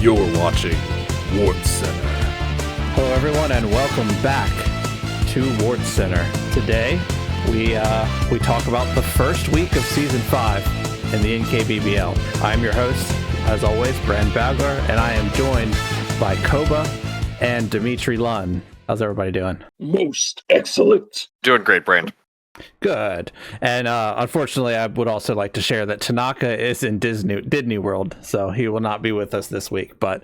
You're watching Wartscenter. Hello, everyone, and welcome back to Wartscenter. Today, we talk about the first week of Season 5 in the NKBBL. I'm your host, as always, Brand Bagler, and I am joined by Koba and Dimitri Lunn. How's everybody doing? Most excellent. Doing great, Brand. Good. And unfortunately, I would also like to share that Tanaka is in Disney World, so he will not be with us this week. But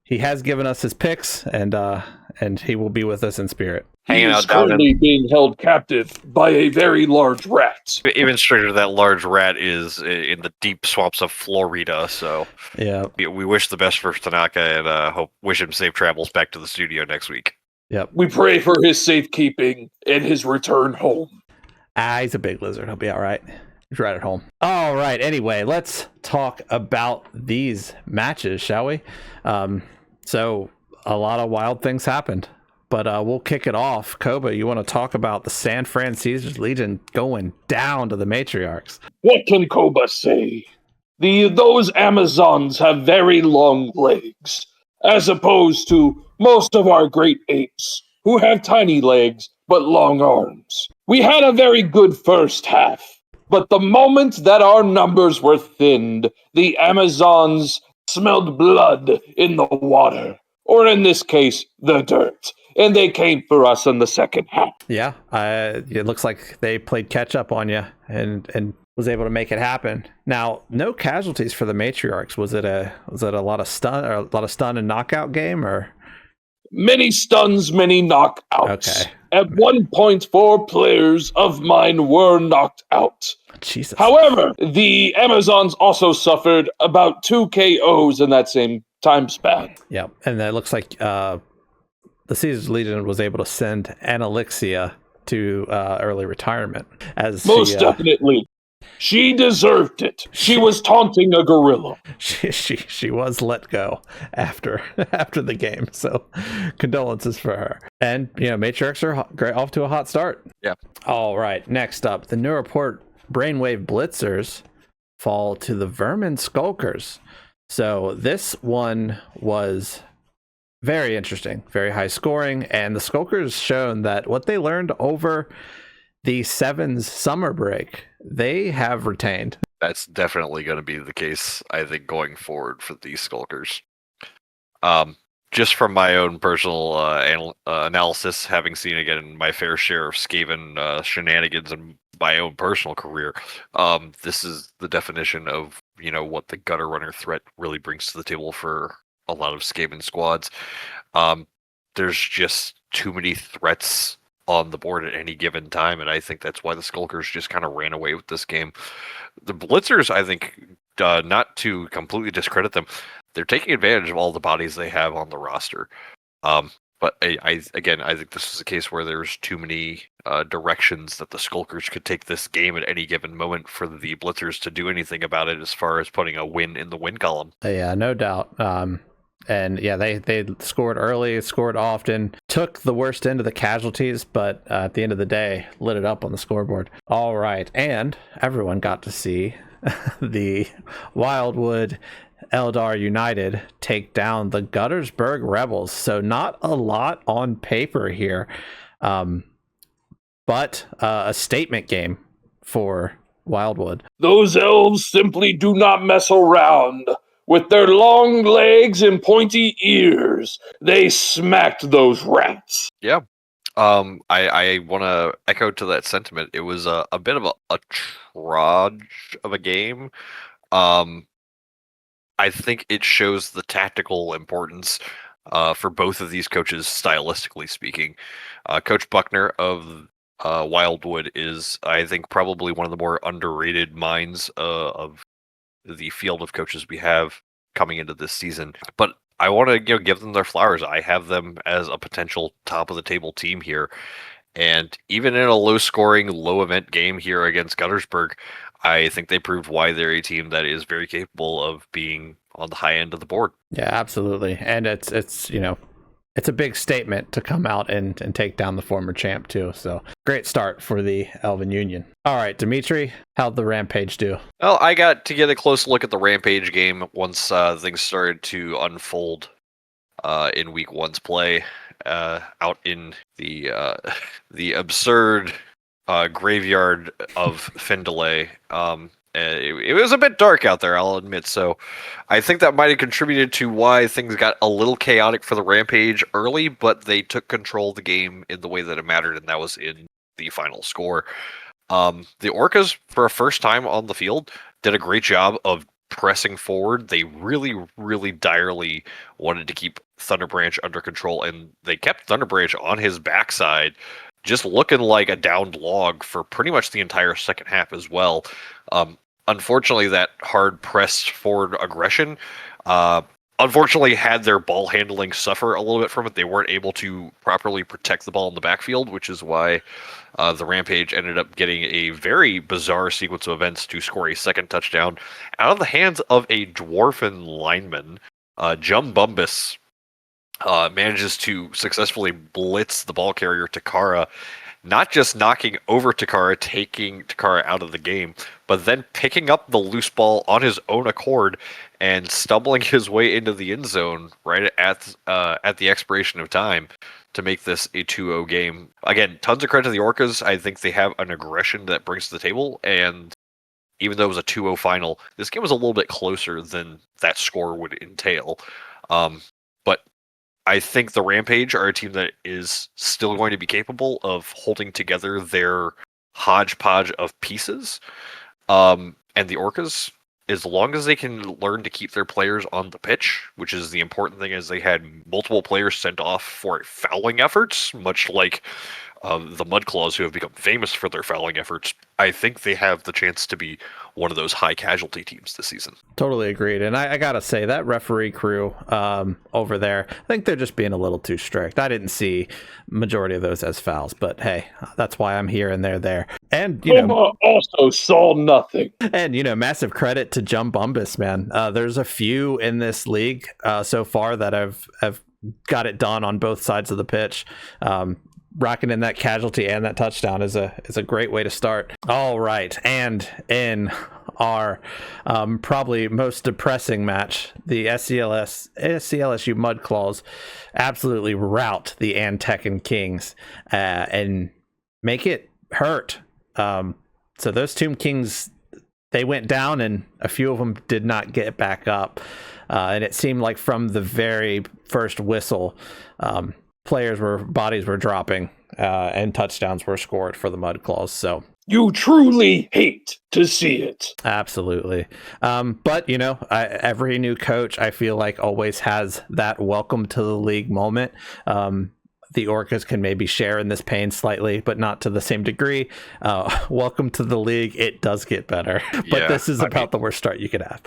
he has given us his picks, and he will be with us in spirit. He is currently being held captive by a very large rat. Even straighter, that large rat is in the deep swamps of Florida. So yeah, we wish the best for Tanaka and wish him safe travels back to the studio next week. Yep. We pray for his safekeeping and his return home. He's a big lizard. He'll be all right. He's right at home. All right. Anyway, let's talk about these matches, shall we? So a lot of wild things happened, but we'll kick it off. Koba, you want to talk about the San Francisco Legion going down to the Matriarchs? What can Koba say? Those Amazons have very long legs, as opposed to most of our great apes, who have tiny legs but long arms. We had a very good first half, but the moment that our numbers were thinned, the Amazons smelled blood in the water, or in this case, the dirt, and they came for us in the second half. Yeah, it looks like they played catch up on you and was able to make it happen. Now, no casualties for the Matriarchs. Was it a lot of stun and knockout game, or? Many stuns, many knockouts. Okay. At one point, 4 players of mine were knocked out. Jesus. However, the Amazons also suffered about 2 KOs in that same time span. Yeah, and it looks like the Caesar's Legion was able to send Analyxia to early retirement. Most definitely. She deserved it. She was taunting a gorilla. She was let go after the game, so condolences for her. And Matriarchs are off to a hot start. Yeah. All right. Next up, the Neuroport Brainwave Blitzers fall to the Vermin Skulkers. So this one was very interesting, very high scoring, and the Skulkers shown that what they learned over the Sevens summer break, they have retained. That's definitely going to be the case, I think, going forward for these Skulkers. Just from my own personal analysis, having seen again my fair share of Skaven shenanigans in my own personal career, this is the definition of what the gutter runner threat really brings to the table for a lot of Skaven squads. There's just too many threats on the board at any given time, and I think that's why the Skulkers just kind of ran away with this game. The Blitzers, I think, not to completely discredit them, they're taking advantage of all the bodies they have on the roster. But I think this is a case where there's too many directions that the Skulkers could take this game at any given moment for the Blitzers to do anything about it as far as putting a win in the win column. Yeah, no doubt. And yeah, they scored early, scored often, took the worst end of the casualties, but at the end of the day, lit it up on the scoreboard. All right, and everyone got to see the Wildwood Eldar United take down the Guttersburg Rebels. So not a lot on paper here, but a statement game for Wildwood. Those elves simply do not mess around. With their long legs and pointy ears, they smacked those rats. Yeah. I want to echo to that sentiment. It was a bit of a trudge of a game. I think it shows the tactical importance for both of these coaches, stylistically speaking. Coach Buckner of Wildwood is, I think, probably one of the more underrated minds of the field of coaches we have coming into this season. But I want to give them their flowers. I have them as a potential top of the table team here. And even in a low scoring, low event game here against Guttersburg, I think they proved why they're a team that is very capable of being on the high end of the board. Yeah, absolutely. And it's it's a big statement to come out and take down the former champ too. So great start for the Elven Union. All right, Dimitri, how'd the Rampage do? Well, I got to get a close look at the Rampage game once things started to unfold in Week 1's play out in the absurd graveyard of Findalay. It was a bit dark out there, I'll admit. So I think that might have contributed to why things got a little chaotic for the Rampage early, but they took control of the game in the way that it mattered, and that was in the final score. The Orcas, for a first time on the field, did a great job of pressing forward. They really, really direly wanted to keep Thunderbranch under control, and they kept Thunderbranch on his backside, just looking like a downed log for pretty much the entire second half as well. Unfortunately, that hard pressed forward aggression unfortunately had their ball handling suffer a little bit from it. They weren't able to properly protect the ball in the backfield, which is why the Rampage ended up getting a very bizarre sequence of events to score a second touchdown out of the hands of a dwarfen lineman. Jumbumbus manages to successfully blitz the ball carrier Takara, not just knocking over Takara, taking Takara out of the game, but then picking up the loose ball on his own accord and stumbling his way into the end zone right at the expiration of time to make this a 2-0 game. Again, tons of credit to the Orcas. I think they have an aggression that brings to the table, and even though it was a 2-0 final, this game was a little bit closer than that score would entail. But I think the Rampage are a team that is still going to be capable of holding together their hodgepodge of pieces. And the Orcas, as long as they can learn to keep their players on the pitch, which is the important thing, is they had multiple players sent off for fouling efforts, much like the Mudclaws, who have become famous for their fouling efforts. I think they have the chance to be one of those high casualty teams this season. Totally agreed. And I gotta say, that referee crew over there, I think they're just being a little too strict. I didn't see majority of those as fouls, but hey, that's why I'm here and they're there. And you know, also saw nothing. And you know, massive credit to Jumbumbus, man. There's a few in this league so far that have got it done on both sides of the pitch. Rocking in that casualty and that touchdown is a great way to start. All right, and in our probably most depressing match, the SCLSU Mudclaws absolutely rout the Antekan Kings and make it hurt. So those Tomb Kings, they went down, and a few of them did not get back up. And it seemed like from the very first whistle, bodies were dropping, and touchdowns were scored for the Mudclaws. So you truly hate to see it. Absolutely. But you know, every new coach, I feel like, always has that welcome to the league moment. The Orcas can maybe share in this pain slightly, but not to the same degree. Welcome to the league. It does get better, but this is about the worst start you could have.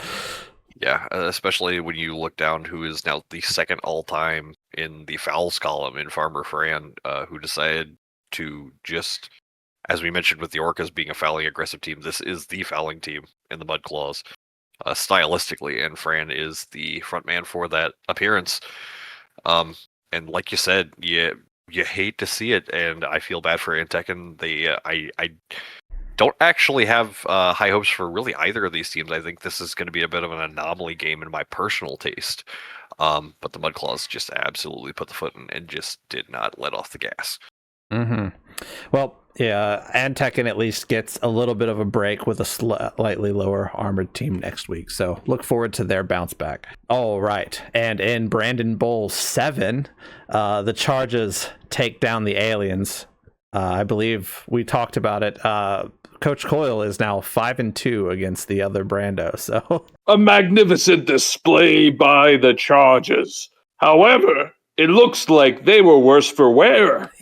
Yeah, especially when you look down who is now the second all-time in the fouls column in Farmer Fran, who decided to just, as we mentioned with the Orcas being a fouling aggressive team, this is the fouling team in the Mudclaws, stylistically, and Fran is the front man for that appearance. And like you said, you hate to see it, and I feel bad for Antekan. I don't actually have high hopes for really either of these teams. I think this is going to be a bit of an anomaly game in my personal taste. But the Mudclaws just absolutely put the foot in and just did not let off the gas. Mm-hmm. Well, yeah, Antekan at least gets a little bit of a break with a slightly lower armored team next week. So look forward to their bounce back. All right. And in Brandon Bowl 7, the Charges take down the Aliens. I believe we talked about it. Coach Coyle is now 5-2 against the other Brando. So a magnificent display by the Chargers. However, it looks like they were worse for wear.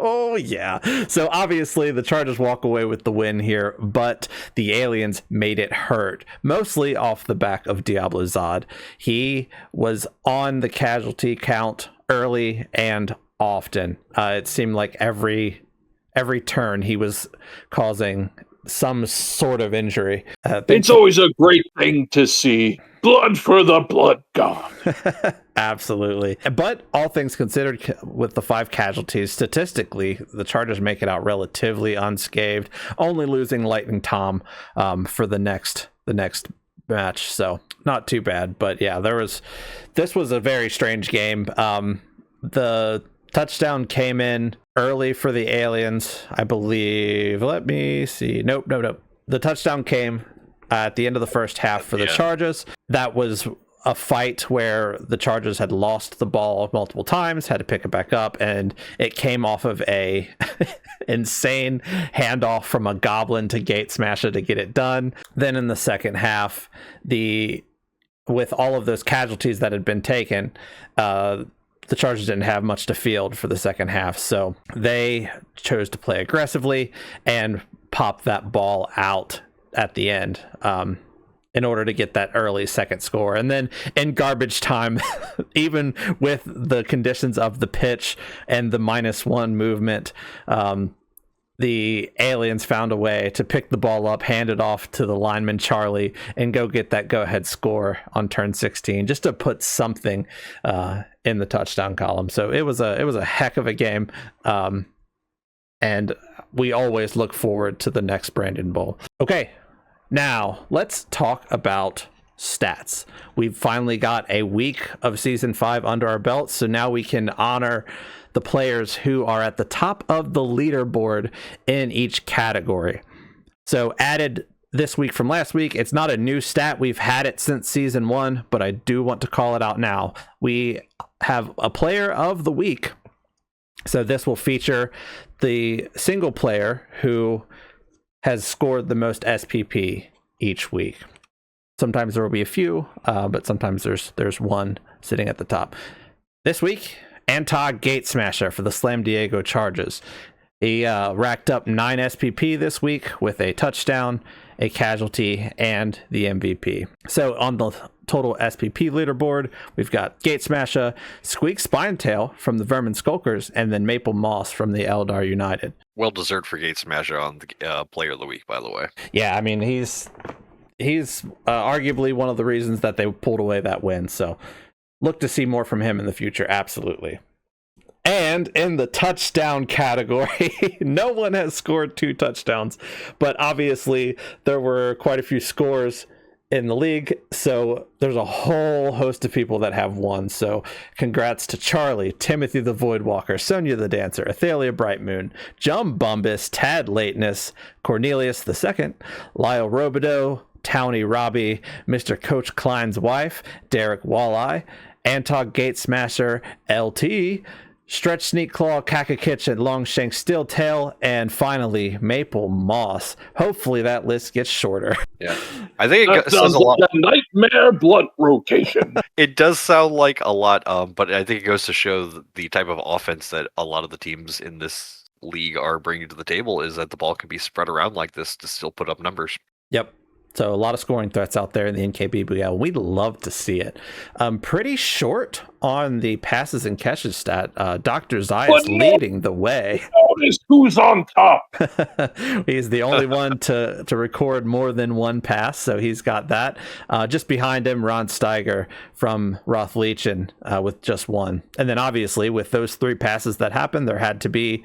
Oh, yeah. So obviously the Chargers walk away with the win here, but the Aliens made it hurt, mostly off the back of Diablo Zod. He was on the casualty count early and often. It seemed like every turn he was causing some sort of injury. It's always a great thing to see. Blood for the blood god. Absolutely. But all things considered, with the 5 casualties, statistically, the Chargers make it out relatively unscathed, only losing Lightning Tom for the next match. So not too bad. But yeah, this was a very strange game. The touchdown came in early for the Aliens, I believe. Let me see. Nope. The touchdown came at the end of the first half for the Chargers. That was a fight where the Chargers had lost the ball multiple times, had to pick it back up, and it came off of a insane handoff from a goblin to Gate Smasher to get it done. Then in the second half, with all of those casualties that had been taken, the Chargers didn't have much to field for the second half, so they chose to play aggressively and pop that ball out at the end in order to get that early second score. And then in garbage time, even with the conditions of the pitch and the -1 movement, the Aliens found a way to pick the ball up, hand it off to the lineman Charlie, and go get that go-ahead score on turn 16, just to put something in the touchdown column. So it was a heck of a game, and we always look forward to the next Brandon Bowl. Okay, now let's talk about stats. We've finally got a week of season 5 under our belt, so now we can honor the players who are at the top of the leaderboard in each category. So added this week from last week, it's not a new stat. We've had it since season 1, but I do want to call it out now. We have a player of the week. So this will feature the single player who has scored the most SPP each week. Sometimes there will be a few, but sometimes there's one sitting at the top. This week, Antog Gate Smasher for the Slam Diego Chargers. He racked up 9 SPP this week with a touchdown, a casualty, and the MVP. So on the total SPP leaderboard, we've got Gate Smasher, Squeak Spinetail from the Vermin Skulkers, and then Maple Moss from the Eldar United. Well deserved for Gate Smasher on the Player of the Week, by the way. Yeah, I mean, he's arguably one of the reasons that they pulled away that win. So look to see more from him in the future. Absolutely. And in the touchdown category, no one has scored 2 touchdowns, but obviously there were quite a few scores in the league, so there's a whole host of people that have won. So congrats to Charlie, Timothy the Voidwalker, Sonia the Dancer, Athalia Brightmoon, Jum Bumbus, Tad Lateness, Cornelius II, Lyle Robideau, Townie Robbie, Mr. Coach Klein's wife, Derek Walleye, Antog Gate Smasher, LT, Stretch Sneak Claw, Kakakitch, and Longshank Steeltail, and finally Maple Moss. Hopefully that list gets shorter. Yeah, I think it says a lot. A nightmare blunt rotation. It does sound like a lot, but I think it goes to show the type of offense that a lot of the teams in this league are bringing to the table is that the ball can be spread around like this to still put up numbers. Yep. So a lot of scoring threats out there in the NKBBL. We'd love to see it. Pretty short on the passes and catches stat. Dr. Zayas leading the way. Notice who's on top. He's the only one to record more than 1 pass, so he's got that. Just behind him, Ron Steiger from Roth Leachin with just 1. And then obviously with those 3 passes that happened, there had to be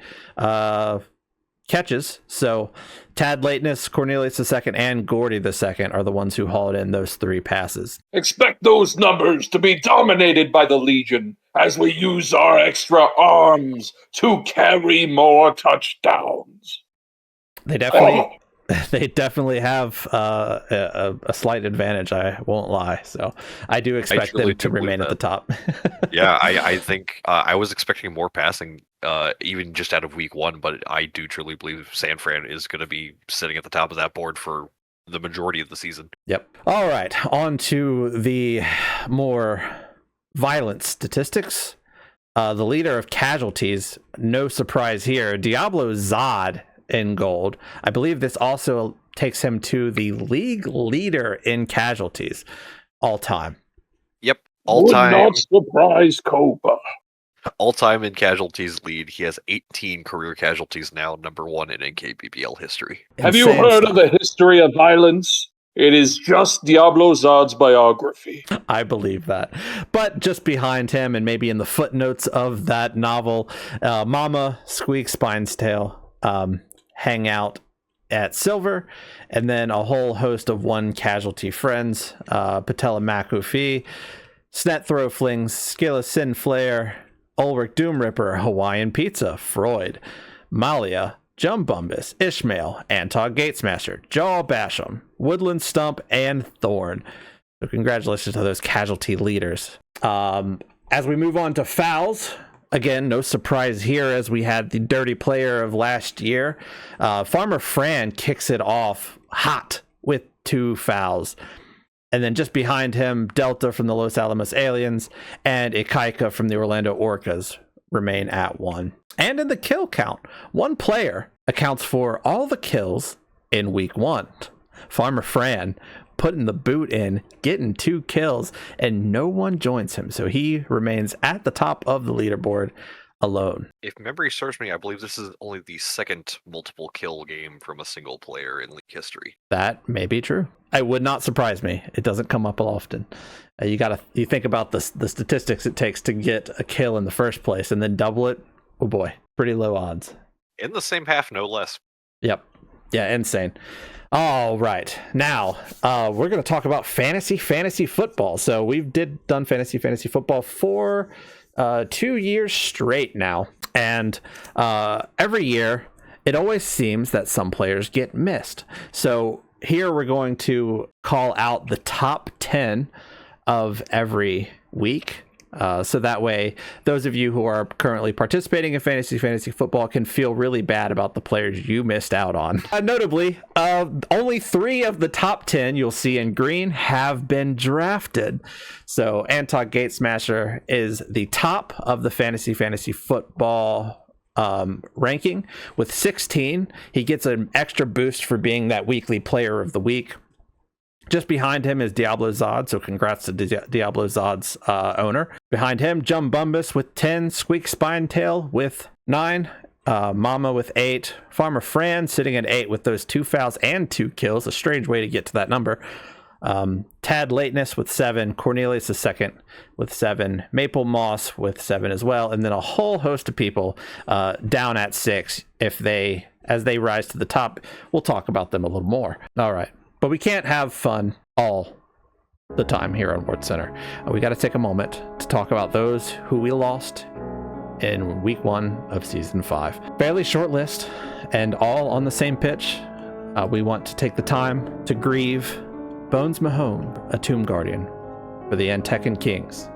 catches. So Tad Lateness, Cornelius II, and Gordy II are the ones who hauled in those 3 passes. Expect those numbers to be dominated by the Legion as we use our extra arms to carry more touchdowns. They definitely have a slight advantage, I won't lie. So I do expect them to remain at the top. Yeah, I think I was expecting more passing even just out of week 1, but I do truly believe San Fran is going to be sitting at the top of that board for the majority of the season. Yep. All right, on to the more violent statistics. The leader of casualties, no surprise here, Diablo Zod in gold. I believe this also takes him to the league leader in casualties all time. Yep, all time. Would not surprise Copa. All-time in casualties lead. He has 18 career casualties now, number 1 in NKBBL history. Have you Insane heard stuff. of the history of violence? It is just Diablo Zod's biography. I believe that. But just behind him, and maybe in the footnotes of that novel, Mama, Squeak, Spine's Tail hang out at Silver, and then a whole host of one casualty friends, Patella Makufi, Snet Throwflings, Skilla Sin Flare, Ulrich Doomripper, Hawaiian Pizza, Freud, Malia, Jumbumbus, Ishmael, Antog Gatesmaster, Jaw Basham, Woodland Stump, and Thorn. So congratulations to those casualty leaders. As we move on to fouls, again, no surprise here as we had the dirty player of last year. Farmer Fran kicks it off hot with 2 fouls. And then just behind him, Delta from the Los Alamos Aliens and Ikaika from the Orlando Orcas remain at 1. And in the kill count, 1 player accounts for all the kills in week 1. Farmer Fran putting the boot in, getting 2 kills, and no one joins him. So he remains at the top of the leaderboard alone. If memory serves me, I believe this is only the second multiple kill game from a single player in league history. That may be true. It would not surprise me. It doesn't come up often. You think about the statistics it takes to get a kill in the first place and then double it. Oh boy, pretty low odds. In the same half, no less. Yep. Yeah, insane. All right. Now, we're going to talk about fantasy football. So we've done fantasy football for 2 years straight now. And every year, it always seems that some players get missed. So here we're going to call out the top 10 of every week. So that way, those of you who are currently participating in fantasy football can feel really bad about the players you missed out on. Notably, only 3 of the top 10 you'll see in green have been drafted. So Antog Gatesmasher is the top of the fantasy football ranking with 16. He gets an extra boost for being that weekly player of the week. Just behind him is Diablo Zod, so congrats to Diablo Zod's owner. Behind him, Jumbumbus with 10, Squeak Spinetail with 9, Mama with 8, Farmer Fran sitting at 8 with those 2 fouls and 2 kills, a strange way to get to that number. Tad Lateness with 7, Cornelius II with 7, Maple Moss with 7 as well, and then a whole host of people down at 6. As they rise to the top, we'll talk about them a little more. All right. But we can't have fun all the time here on Wartscenter. We got to take a moment to talk about those who we lost in week 1 of season 5. Fairly short list and all on the same pitch. We want to take the time to grieve Bones Mahone, a Tomb Guardian for the Antekan Kings,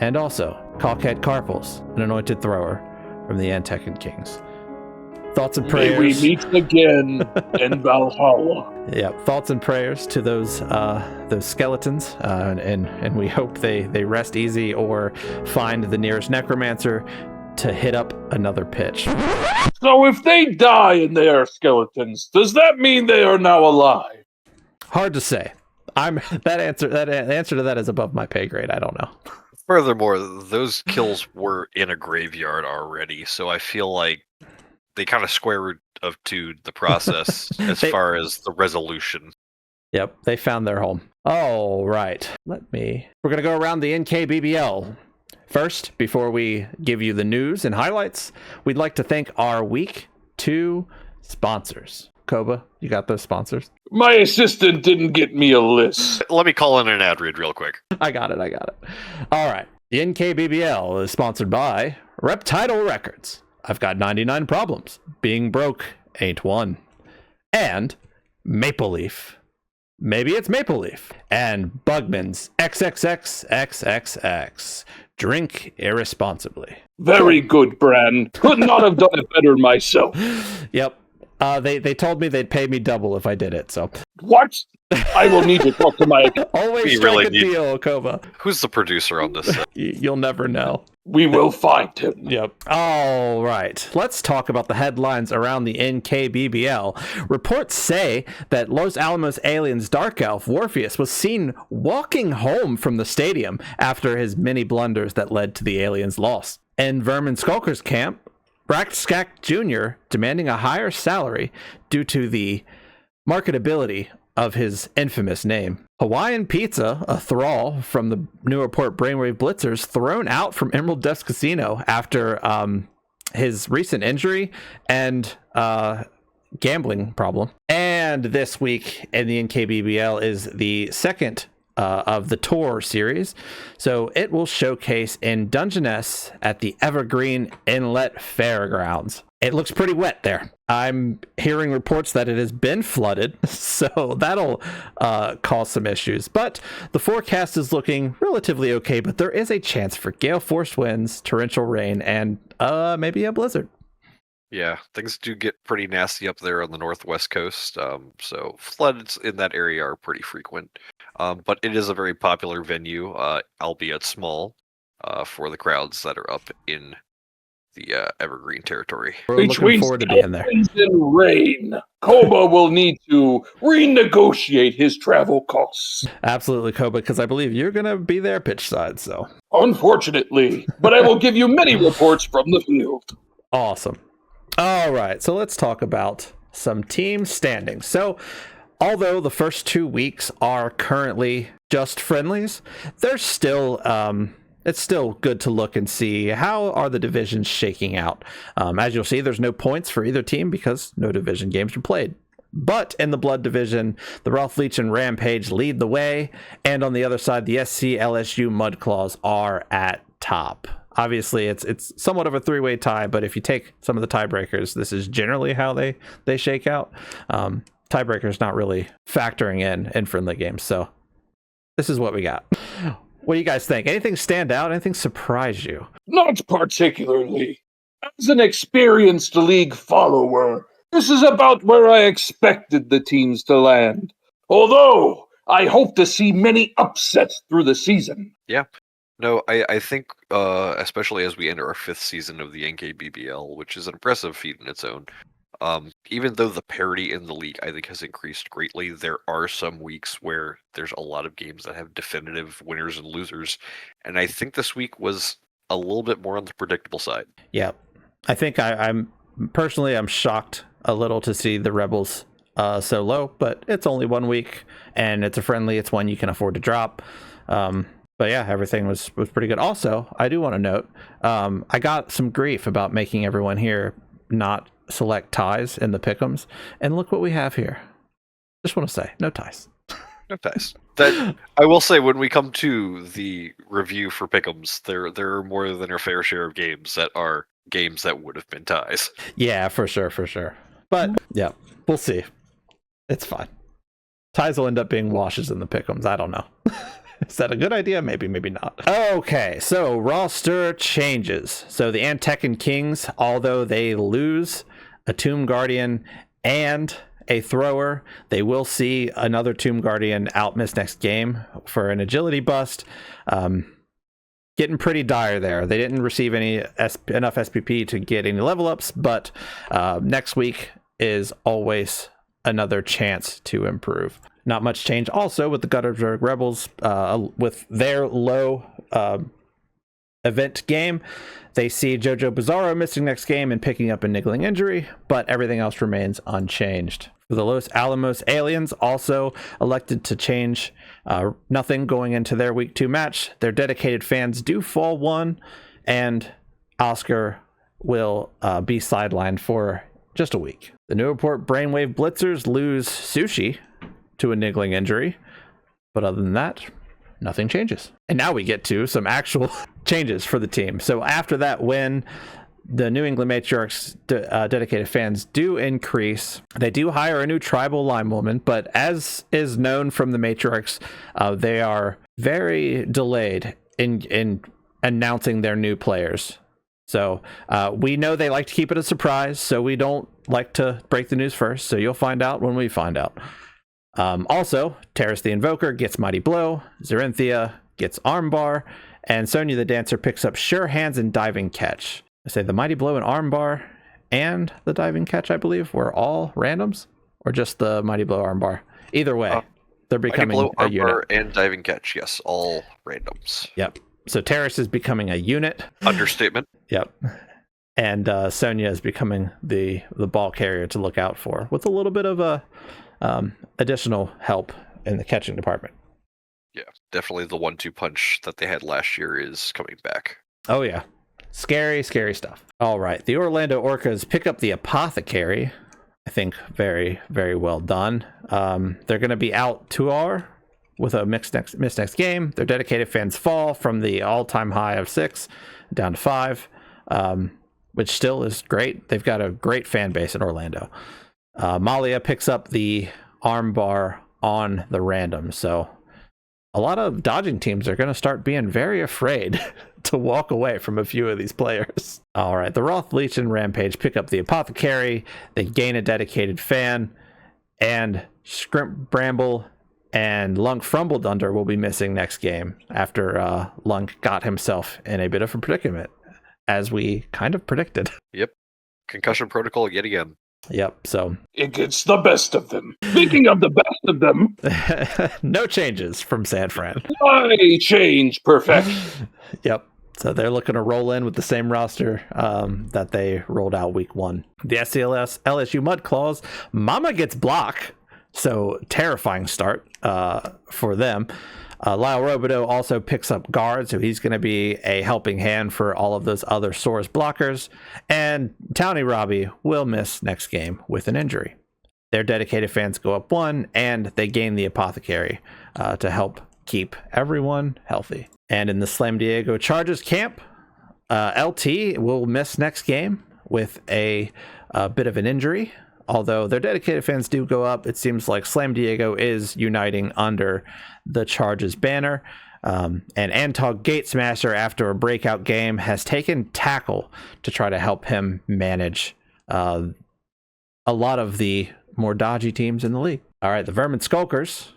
and also Cockhead Carpels, an Anointed Thrower from the Antekan Kings. Thoughts and prayers. May we meet again in Valhalla. Yeah, thoughts and prayers to those skeletons, and we hope they rest easy or find the nearest necromancer to hit up another pitch. So if they die and they are skeletons, does that mean they are now alive? Hard to say. That answer to that is above my pay grade. I don't know. Furthermore, those kills were in a graveyard already, so I feel like they kind of square root of to the process as far as the resolution. Yep, they found their home. All right, we're going to go around the NKBBL. First, before we give you the news and highlights, we'd like to thank our week 2 sponsors. Koba, you got those sponsors? My assistant didn't get me a list. Let me call in an ad read real quick. I got it. All right, the NKBBL is sponsored by Reptidal Records. I've got 99 problems. Being broke ain't one. And Maple Leaf. Maybe it's Maple Leaf. And Bugman's XXXXXX. Drink irresponsibly. Very good, Bran. Could not have done it better myself. Yep. They told me they'd pay me double if I did it, so. What? I will need to talk to my... Always strike a deal, Koba. Who's the producer on this? You'll never know. We will find him. Yep. All right. Let's talk about the headlines around the NKBBL. Reports say that Los Alamos Aliens Dark Elf Warpheus was seen walking home from the stadium after his many blunders that led to the aliens' loss. In Vermin Skulker's camp, Brackskack Jr. demanding a higher salary due to the marketability of his infamous name. Hawaiian Pizza, a thrall from the Newport Brainwave Blitzers, thrown out from Emerald Depths Casino after his recent injury and gambling problem. And this week in the NKBBL is the second of the tour series, so it will showcase in Dungeness at the Evergreen Inlet Fairgrounds. It looks pretty wet there. I'm hearing reports that it has been flooded, so that'll cause some issues. But the forecast is looking relatively okay, but there is a chance for gale force winds, torrential rain, and maybe a blizzard. Yeah, things do get pretty nasty up there on the northwest coast, so floods in that area are pretty frequent. But it is a very popular venue, albeit small, for the crowds that are up in the Evergreen territory. We're looking forward to being there. Winds and rain, Koba will need to renegotiate his travel costs. Absolutely, Koba, because I believe you're going to be there pitch side, so. Unfortunately, but I will give you many reports from the field. Awesome. All right, so let's talk about some team standings. So, although the first 2 weeks are currently just friendlies, there's still it's still good to look and see how are the divisions shaking out. As you'll see, there's no points for either team because no division games are played. But in the Blood Division, the Ralph Leach and Rampage lead the way, and on the other side, the SC LSU Mudclaws are at top. Obviously, it's somewhat of a three-way tie, but if you take some of the tiebreakers, this is generally how they shake out. Tiebreakers not really factoring in friendly games, so this is what we got. What do you guys think? Anything stand out? Anything surprise you? Not particularly. As an experienced league follower, this is about where I expected the teams to land. Although, I hope to see many upsets through the season. Yeah. No, I think, especially as we enter our 5th season of the NKBBL, which is an impressive feat in its own, even though the parity in the league, I think, has increased greatly, there are some weeks where there's a lot of games that have definitive winners and losers, and I think this week was a little bit more on the predictable side. Yeah. I think I'm shocked a little to see the Rebels so low, but it's only 1 week, and it's a friendly. It's one you can afford to drop. But yeah, everything was pretty good. Also, I do want to note, I got some grief about making everyone here not select ties in the pick'ems, and look what we have here. Just want to say, no ties. No ties. That I will say, when we come to the review for pick'ems, there are more than a fair share of games that are games that would have been ties. Yeah, for sure. But yeah, we'll see. It's fine. Ties will end up being washes in the pick'ems. I don't know. Is that a good idea? Maybe not. Okay, so roster changes. So the Antekan Kings, although they lose a Tomb Guardian and a thrower, they will see another Tomb Guardian out miss next game for an agility bust. Getting pretty dire there. They didn't receive enough SPP to get any level ups, but next week is always another chance to improve. Not much change also with the Guttersburg Rebels with their low event game. They see Jojo Bizarro missing next game and picking up a niggling injury, but everything else remains unchanged. For the Los Alamos Aliens, also elected to change nothing going into their week 2 match. Their dedicated fans do fall 1, and Oscar will be sidelined for just a week. The Newport Brainwave Blitzers lose Sushi to a niggling injury, but other than that, nothing changes. And now we get to some actual changes for the team. So after that win, the New England Matriarchs dedicated fans do increase. They do hire a new tribal linewoman, but as is known from the Matriarchs, they are very delayed in announcing their new players. So we know they like to keep it a surprise, so we don't like to break the news first, so you'll find out when we find out. Also, Terrace the Invoker gets Mighty Blow, Zerinthia gets Armbar, and Sonya the Dancer picks up Sure Hands and Diving Catch. I say the Mighty Blow and Armbar and the Diving Catch, I believe, were all randoms, or just the Mighty Blow Armbar. Either way, they're becoming Mighty Blow, a unit. Armbar, and Diving Catch, yes, all randoms. Yep. So Terrace is becoming a unit. Understatement. Yep. And Sonya is becoming the ball carrier to look out for, with a little bit of a additional help in the catching department. Yeah, definitely the 1-2 punch that they had last year is coming back. Oh, yeah. Scary, scary stuff. All right. The Orlando Orcas pick up the Apothecary. I think very, very well done. They're going to be out 2R with a missed next game. Their dedicated fans fall from the all-time high of 6 down to 5, which still is great. They've got a great fan base in Orlando. Malia picks up the armbar on the random, so a lot of dodging teams are going to start being very afraid to walk away from a few of these players. All right, the Wrath Leech and Rampage pick up the Apothecary. They gain a dedicated fan, and Scrimp Bramble and Lunk Frumbledunder will be missing next game after Lunk got himself in a bit of a predicament, as we kind of predicted. Yep. Concussion protocol yet again. Yep, so It gets the best of them. Speaking of the best of them, no changes from San Fran. why change perfection? Yep. So they're looking to roll in with the same roster that they rolled out week 1. The SCLS LSU Mudclaws, Mama gets block, so terrifying start for them. Lyle Robideau also picks up guard, so he's going to be a helping hand for all of those other Source blockers. And Townie Robbie will miss next game with an injury. Their dedicated fans go up 1, and they gain the Apothecary to help keep everyone healthy. And in the Slam Diego Chargers camp, LT will miss next game with a bit of an injury. Although their dedicated fans do go up, it seems like Slam Diego is uniting under the Chargers banner. And Antog Gatesmaster, after a breakout game, has taken tackle to try to help him manage a lot of the more dodgy teams in the league. All right, the Vermin Skulkers.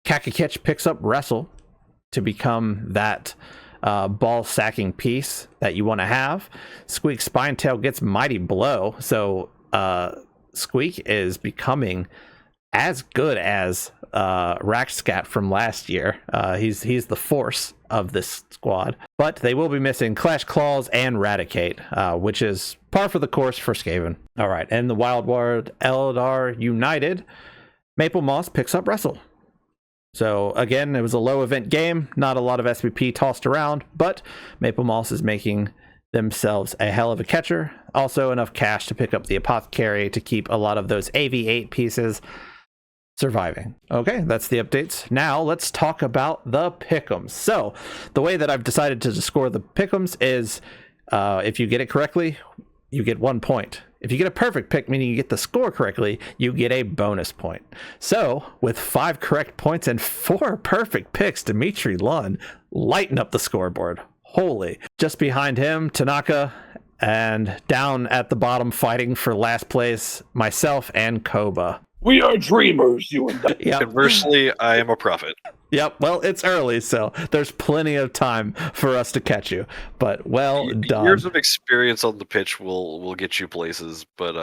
Kakakich picks up Wrestle to become that ball sacking piece that you want to have. Squeak Spinetail gets Mighty Blow. So Squeak is becoming as good as Rackscat from last year. He's the force of this squad. But they will be missing Clash Claws and Raticate, which is par for the course for Skaven. All right, and the Wild Ward Eldar United, Maple Moss picks up Wrestle. So again, it was a low event game, not a lot of SPP tossed around, but Maple Moss is making themselves a hell of a catcher. Also enough cash to pick up the Apothecary to keep a lot of those AV8 pieces surviving. Okay, that's the updates. Now let's talk about the pick'ems. So the way that I've decided to score the pick'ems is if you get it correctly, you get 1 point. If you get a perfect pick, meaning you get the score correctly, you get a bonus point. So with 5 correct points and 4 perfect picks, Dimitri Lund lighten up the scoreboard. Holy. Just behind him, Tanaka, and down at the bottom fighting for last place, myself and Koba. We are dreamers, you and I. Yep. Conversely, I am a prophet. Yep. Well, it's early, so there's plenty of time for us to catch you. But well done. Years of experience on the pitch will get you places, but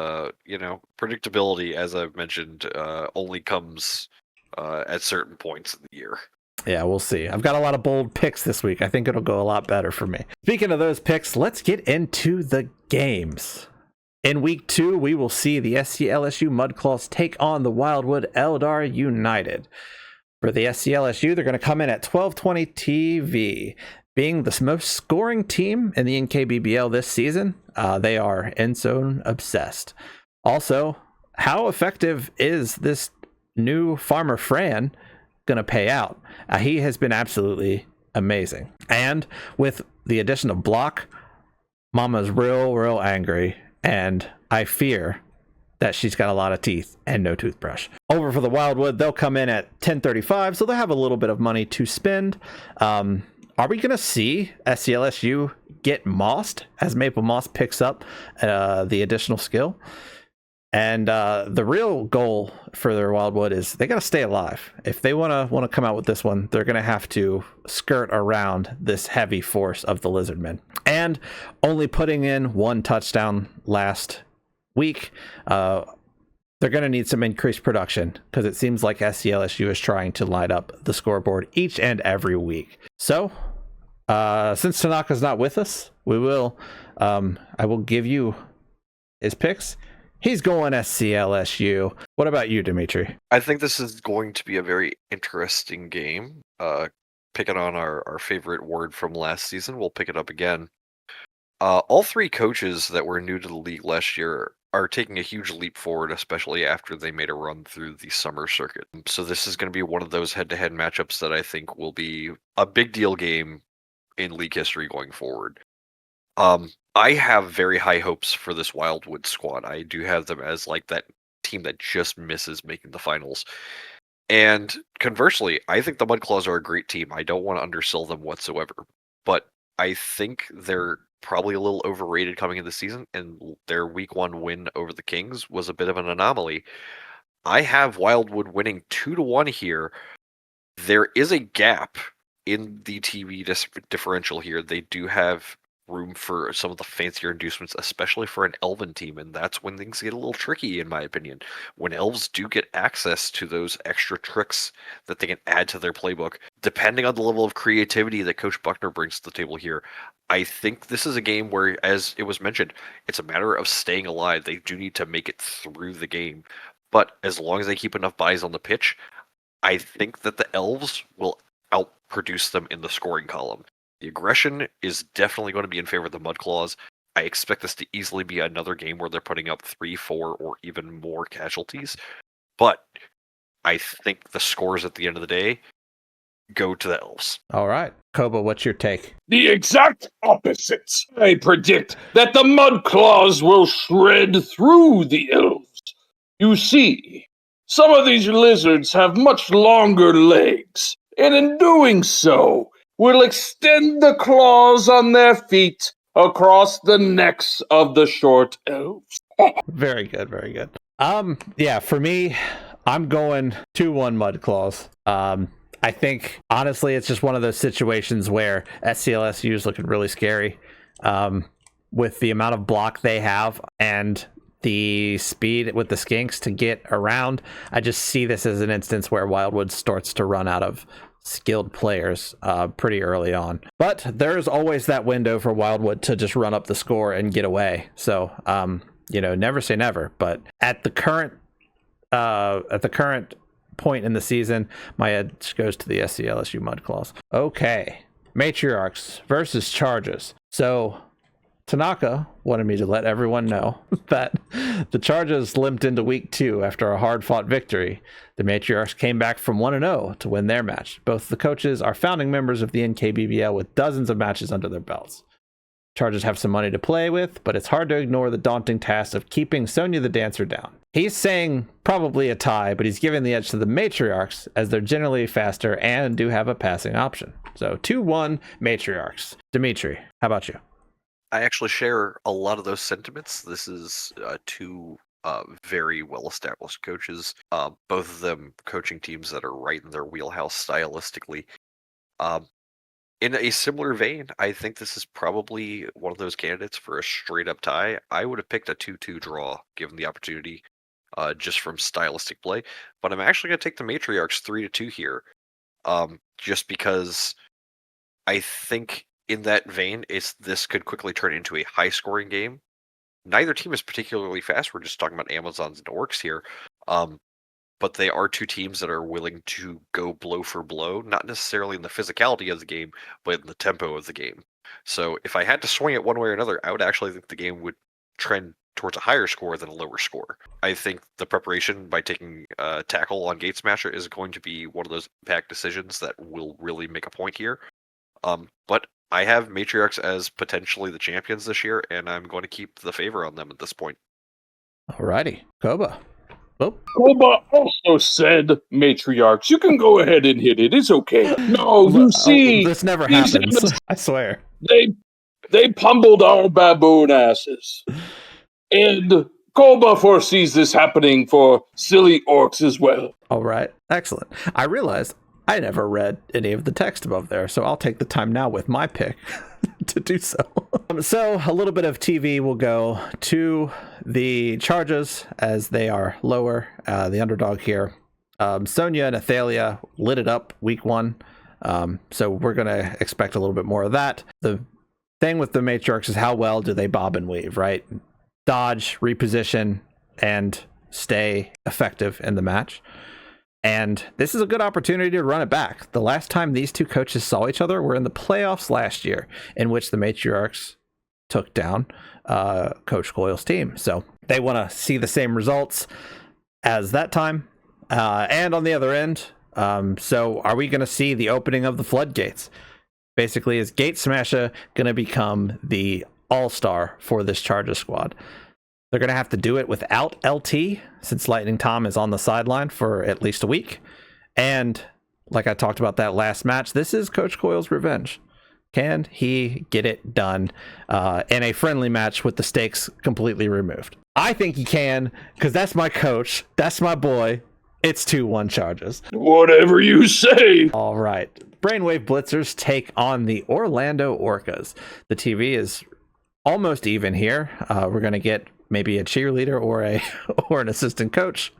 predictability, as I've mentioned, only comes at certain points in the year. Yeah, we'll see. I've got a lot of bold picks this week. I think it'll go a lot better for me. Speaking of those picks, let's get into the games. In week 2, we will see the SCLSU Mudclaws take on the Wildwood Eldar United. For the SCLSU, they're going to come in at 1220 TV. Being the most scoring team in the NKBBL this season, they are end zone obsessed. Also, how effective is this new Farmer Fran going to pay out? He has been absolutely amazing. And with the addition of block, Mama's real angry. And I fear that she's got a lot of teeth and no toothbrush. Over for the Wildwood, they'll come in at 1035, so they'll have a little bit of money to spend. Are we going to see SCLSU get mossed as Maple Moss picks up the additional skill? And the real goal for their Wildwood is they got to stay alive. If they want to come out with this one, they're going to have to skirt around this heavy force of the Lizardmen. And only putting in 1 touchdown last week, they're going to need some increased production because it seems like SCLSU is trying to light up the scoreboard each and every week. So Since Tanaka's not with us, I will give you his picks. He's going SCLSU. What about you, Dimitri? I think this is going to be a very interesting game. Picking on our favorite word from last season, we'll pick it up again. All three coaches that were new to the league last year are taking a huge leap forward, especially after they made a run through the summer circuit. So this is going to be one of those head-to-head matchups that I think will be a big deal game in league history going forward. I have very high hopes for this Wildwood squad. I do have them as like that team that just misses making the finals. And conversely, I think the Mudclaws are a great team. I don't want to undersell them whatsoever. But I think they're probably a little overrated coming into the season, and their week 1 win over the Kings was a bit of an anomaly. I have Wildwood winning 2-1 here. There is a gap in the TV differential here. They do have room for some of the fancier inducements, especially for an Elven team, and that's when things get a little tricky, in my opinion. When Elves do get access to those extra tricks that they can add to their playbook, depending on the level of creativity that Coach Buckner brings to the table here, I think this is a game where, as it was mentioned, it's a matter of staying alive. They do need to make it through the game, but as long as they keep enough buys on the pitch, I think that the Elves will outproduce them in the scoring column. The aggression is definitely going to be in favor of the Mudclaws. I expect this to easily be another game where they're putting up 3, 4, or even more casualties. But I think the scores at the end of the day go to the Elves. All right. Koba, what's your take? The exact opposite. I predict that the Mudclaws will shred through the Elves. You see, some of these lizards have much longer legs, and in doing so, will extend the claws on their feet across the necks of the short elves. Very good, very good. Yeah, for me, I'm going 2-1 Mudclaws. I think, honestly, it's just one of those situations where SCLSU is looking really scary. With the amount of block they have and the speed with the Skinks to get around, I just see this as an instance where Wildwood starts to run out of skilled players pretty early on. But there's always that window for Wildwood to just run up the score and get away. So, never say never. But at the current point in the season, my edge goes to the SCLSU Mudclaws. Okay, Matriarchs versus Chargers. So Tanaka wanted me to let everyone know that the Chargers limped into week 2 after a hard-fought victory. The Matriarchs came back from 1-0 to win their match. Both the coaches are founding members of the NKBBL with dozens of matches under their belts. Chargers have some money to play with, but it's hard to ignore the daunting task of keeping Sonia the Dancer down. He's saying probably a tie, but he's giving the edge to the Matriarchs as they're generally faster and do have a passing option. So 2-1 Matriarchs. Dimitri, how about you? I actually share a lot of those sentiments. This is two very well-established coaches, both of them coaching teams that are right in their wheelhouse stylistically. In a similar vein, I think this is probably one of those candidates for a straight-up tie. I would have picked a 2-2 draw, given the opportunity, just from stylistic play. But I'm actually going to take the Matriarchs 3-2 here, just because I think in that vein, this could quickly turn into a high-scoring game. Neither team is particularly fast. We're just talking about Amazons and Orcs here. But they are two teams that are willing to go blow for blow, not necessarily in the physicality of the game, but in the tempo of the game. So if I had to swing it one way or another, I would actually think the game would trend towards a higher score than a lower score. I think the preparation by taking tackle on Gate Smasher is going to be one of those impact decisions that will really make a point here. But I have Matriarchs as potentially the champions this year, and I'm going to keep the favor on them at this point. Alrighty, Koba. Oh. Koba also said Matriarchs. You can go ahead and hit it. It's okay. No, you see, this never happens. I swear. They pummeled our baboon asses, and Koba foresees this happening for silly orcs as well. All right, excellent. I realized I never read any of the text above there, so I'll take the time now with my pick to do so. So a little bit of TV will go to the Chargers as they are lower, the underdog here. Sonia and Athalia lit it up week 1. So we're going to expect a little bit more of that. The thing with the matriarchs is how well do they bob and weave, right? Dodge, reposition, and stay effective in the match. And this is a good opportunity to run it back. The last time these two coaches saw each other were in the playoffs last year, in which the matriarchs took down Coach Coyle's team. So they want to see the same results as that time. And on the other end, so are we going to see the opening of the floodgates? Basically, is Gate Smasher going to become the all-star for this Charger squad? They're going to have to do it without LT, since Lightning Tom is on the sideline for at least a week. And like I talked about that last match, this is Coach Coyle's revenge. Can he get it done in a friendly match with the stakes completely removed? I think he can, because that's my coach. That's my boy. It's 2-1 Chargers. Whatever you say. All right. Brainwave Blitzers take on the Orlando Orcas. The TV is almost even here. We're going to get maybe a cheerleader or an assistant coach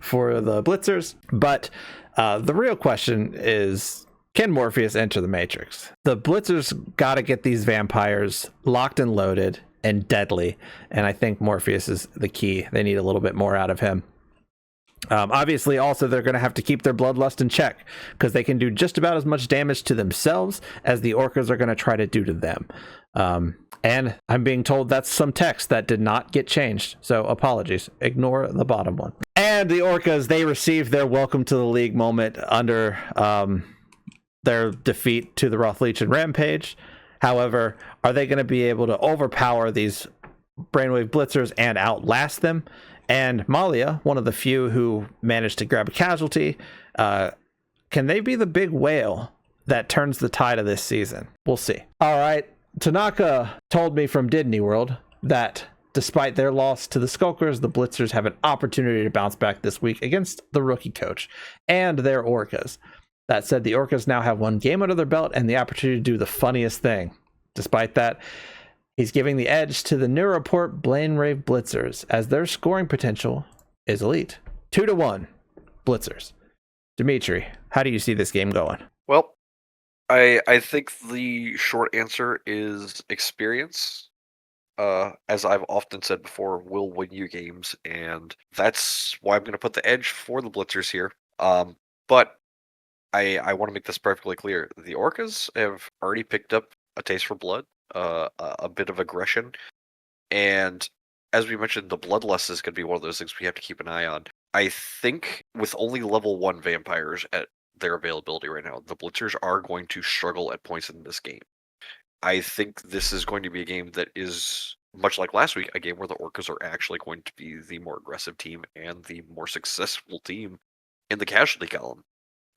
for the Blitzers. But the real question is, can Morpheus enter the Matrix? The Blitzers got to get these vampires locked and loaded and deadly. And I think Morpheus is the key. They need a little bit more out of him. Obviously, also, they're going to have to keep their bloodlust in check, because they can do just about as much damage to themselves as the Orcas are going to try to do to them. And I'm being told that's some text that did not get changed. So apologies. Ignore the bottom one. And the Orcas, they received their welcome to the league moment under their defeat to the Rothleech and Rampage. However, are they going to be able to overpower these Brainwave Blitzers and outlast them? And Malia, one of the few who managed to grab a casualty, can they be the big whale that turns the tide of this season? We'll see. All right. Tanaka told me from Disney World that despite their loss to the Skulkers, the Blitzers have an opportunity to bounce back this week against the rookie coach and their Orcas. That said, the Orcas now have one game under their belt and the opportunity to do the funniest thing. Despite that, he's giving the edge to the Neuroport Brainwave Blitzers, as their scoring potential is elite. 2-1 Blitzers. Dimitri, how do you see this game going? Well, I think the short answer is experience. As I've often said before, will win you games, and that's why I'm going to put the edge for the Blitzers here. But I want to make this perfectly clear. The Orcas have already picked up a taste for blood, a bit of aggression, and as we mentioned, the bloodlust is going to be one of those things we have to keep an eye on. I think with only level 1 vampires at their availability right now, the Blitzers are going to struggle at points in this game. I think this is going to be a game that is, much like last week, a game where the Orcas are actually going to be the more aggressive team and the more successful team in the casualty column.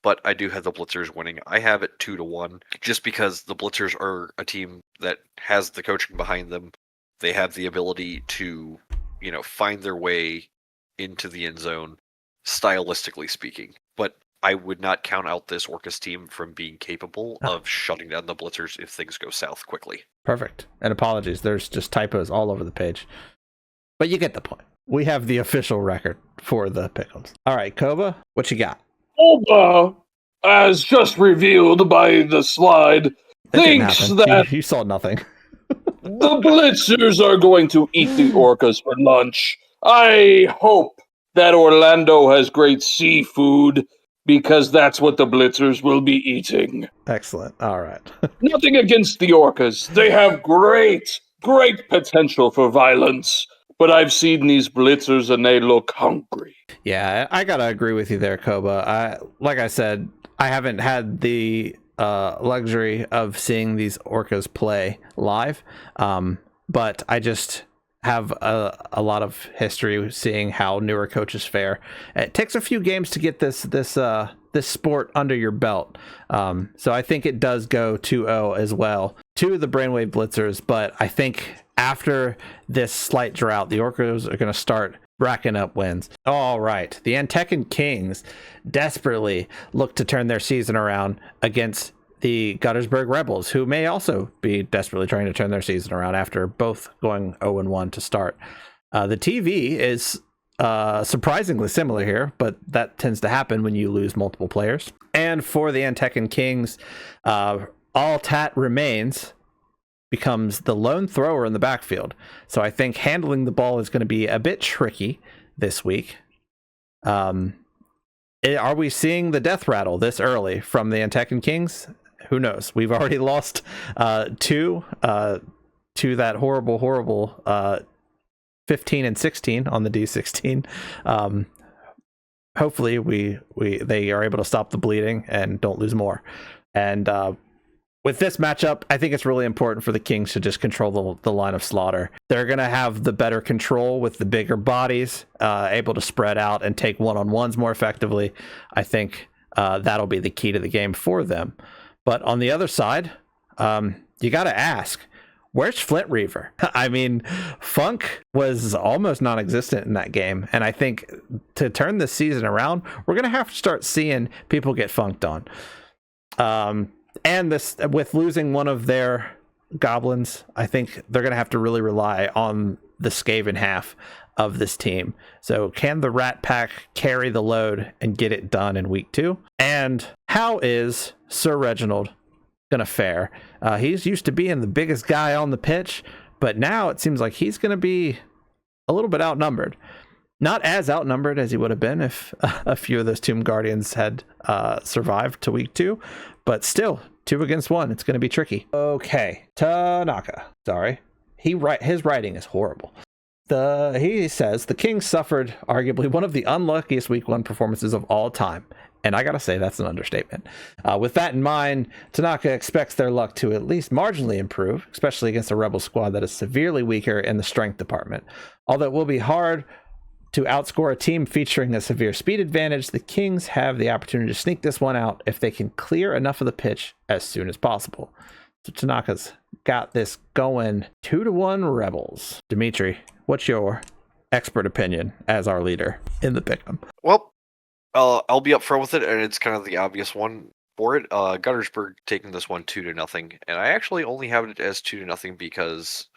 But I do have the Blitzers winning. I have it 2-1, just because the Blitzers are a team that has the coaching behind them. They have the ability to, find their way into the end zone, stylistically speaking. But I would not count out this Orcas team from being capable of shutting down the Blitzers if things go south quickly. Perfect. And apologies, there's just typos all over the page. But you get the point. We have the official record for the pick'ems. All right, Koba, what you got? Oba, as just revealed by the slide, thinks that you saw nothing. the Blitzers are going to eat the Orcas for lunch. I hope that Orlando has great seafood, because that's what the Blitzers will be eating. Excellent. All right. Nothing against the Orcas. They have great potential for violence. But I've seen these Blitzers and they look hungry. Yeah, I gotta agree with you there, Koba. Like I said, I haven't had the luxury of seeing these Orcas play live, but I just have a lot of history seeing how newer coaches fare. It takes a few games to get this sport under your belt. So I think it does go 2-0 as well to the Brainwave Blitzers, but I think after this slight drought, the Orcas are going to start racking up wins. All right. The Antekan Kings desperately look to turn their season around against the Guttersburg Rebels, who may also be desperately trying to turn their season around after both going 0-1 to start. The TV is surprisingly similar here, but that tends to happen when you lose multiple players. And for the Antekan Kings, all Tat remains becomes the lone thrower in the backfield. So I think handling the ball is going to be a bit tricky this week. Are we seeing the death rattle this early from the Antekan Kings? Who knows? We've already lost two to that horrible 15 and 16 on the D16. Hopefully they are able to stop the bleeding and don't lose more. And with this matchup, I think it's really important for the Kings to just control the line of slaughter. They're going to have the better control with the bigger bodies, able to spread out and take one-on-ones more effectively. I think that'll be the key to the game for them. But on the other side, you got to ask, where's Flint Reaver? I mean, Funk was almost non-existent in that game. And I think to turn this season around, we're going to have to start seeing people get funked on. And this, with losing one of their goblins, I think they're going to have to really rely on the Skaven half of this team. So can the Rat Pack carry the load and get it done in week 2? And how is Sir Reginald going to fare? He's used to being the biggest guy on the pitch, but now it seems like he's going to be a little bit outnumbered. Not as outnumbered as he would have been if a few of those Tomb Guardians had survived to week 2, but still 2 against 1. It's going to be tricky. Okay, Tanaka. Sorry, his writing is horrible. He says the Kings suffered arguably one of the unluckiest week 1 performances of all time. And I gotta say, that's an understatement. With that in mind, Tanaka expects their luck to at least marginally improve, especially against a Rebel squad that is severely weaker in the strength department. Although it will be hard to outscore a team featuring a severe speed advantage, the Kings have the opportunity to sneak this one out if they can clear enough of the pitch as soon as possible. So Tanaka's got this going 2-1 Rebels. Dimitri, what's your expert opinion as our leader in the pick'em? Well, I'll be upfront with it, and it's kind of the obvious one for it. Gunnersburg taking this one 2-0, and I actually only have it as 2-0 because,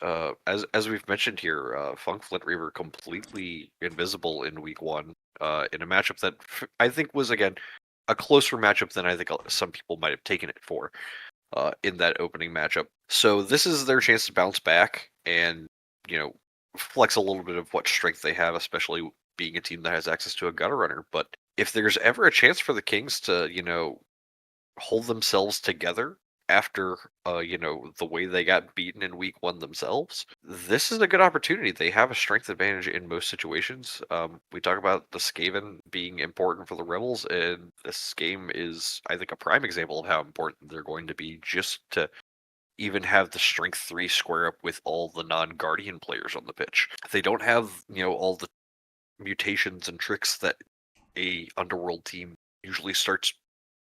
as we've mentioned here, Funk Flint Reaver completely invisible in week 1, in a matchup that I think was again a closer matchup than I think some people might have taken it for, in that opening matchup. So this is their chance to bounce back and flex a little bit of what strength they have, especially being a team that has access to a gutter runner. But if there's ever a chance for the Kings to, hold themselves together after, the way they got beaten in week 1 themselves, this is a good opportunity. They have a strength advantage in most situations. We talk about the Skaven being important for the Rebels, and this game is, I think, a prime example of how important they're going to be just to even have the strength 3 square up with all the non-Guardian players on the pitch. They don't have, all the mutations and tricks that a Underworld team usually starts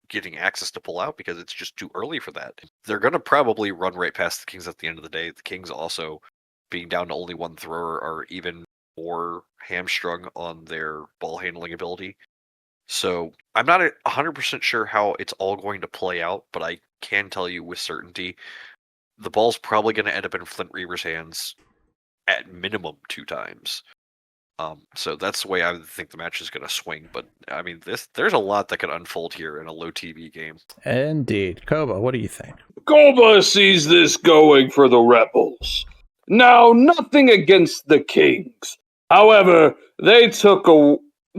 getting access to pull out because it's just too early for that. They're going to probably run right past the Kings at the end of the day. The Kings also, being down to only one thrower, are even more hamstrung on their ball handling ability. So I'm not 100% sure how it's all going to play out, but I can tell you with certainty the ball's probably going to end up in Flint Reaver's hands at minimum 2 times. So that's the way I think the match is going to swing. But I mean, there's a lot that could unfold here in a low TV game. Indeed. Koba, what do you think? Koba sees this going for the Rebels. Now, nothing against the Kings. However, they took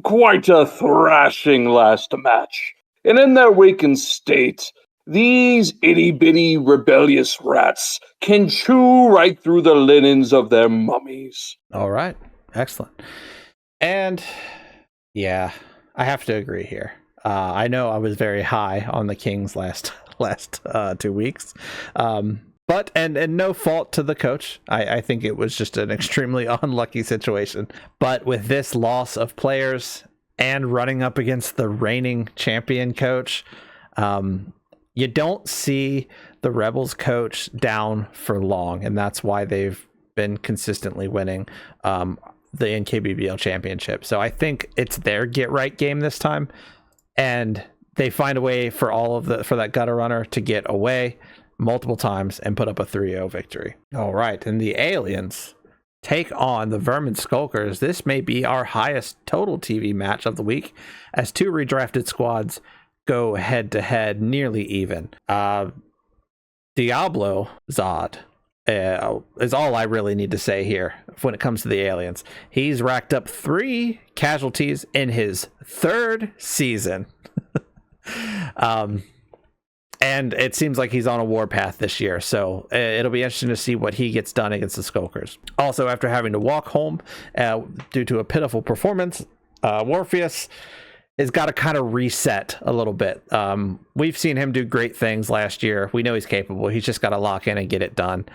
quite a thrashing last match. And in their weakened state, these itty-bitty rebellious rats can chew right through the linens of their mummies. All right. Excellent. And yeah, I have to agree here. I know I was very high on the Kings last 2 weeks. But no fault to the coach. I think it was just an extremely unlucky situation. But with this loss of players and running up against the reigning champion coach, you don't see the Rebels coach down for long, and that's why they've been consistently winning the NKBBL championship. So I think it's their get right game this time, and they find a way for that gutter runner to get away multiple times and put up a 3-0 victory. All right, and the Aliens take on the Vermin Skulkers. This may be our highest total TV match of the week, as 2 redrafted squads go head to head nearly even. Diablo Zod is all I really need to say here when it comes to the aliens. He's racked up 3 casualties in his 3rd season. And it seems like he's on a warpath this year, so it'll be interesting to see what he gets done against the Skulkers. Also, after having to walk home due to a pitiful performance, Morpheus has got to kind of reset a little bit. We've seen him do great things last year. We know he's capable. He's just got to lock in and get it done.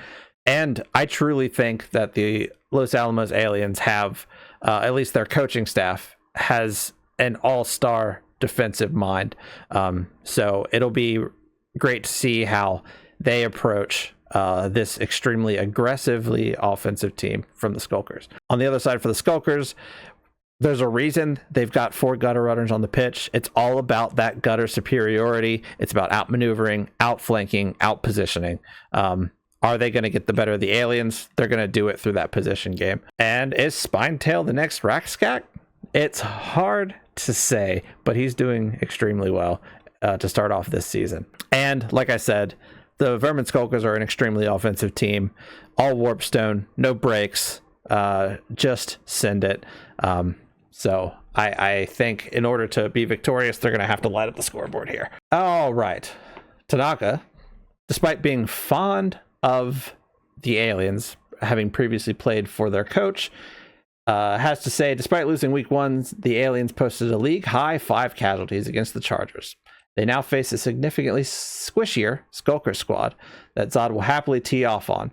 And I truly think that the Los Alamos Aliens have, at least their coaching staff, has an all-star defensive mind. So it'll be great to see how they approach this extremely aggressively offensive team from the Skulkers. On the other side for the Skulkers, there's a reason they've got 4 gutter runners on the pitch. It's all about that gutter superiority. It's about outmaneuvering, outflanking, outpositioning. Are they going to get the better of the aliens? They're going to do it through that position game. And is Spinetail the next Raxcac? It's hard to say, but he's doing extremely well to start off this season. And like I said, the Vermin Skulkers are an extremely offensive team. All Warpstone, no breaks, just send it. So I think in order to be victorious, they're going to have to light up the scoreboard here. All right. Tanaka, despite being fond of the aliens, having previously played for their coach, has to say, despite losing week 1, the aliens posted a league-high 5 casualties against the Chargers. They now face a significantly squishier Skulker squad that Zod will happily tee off on.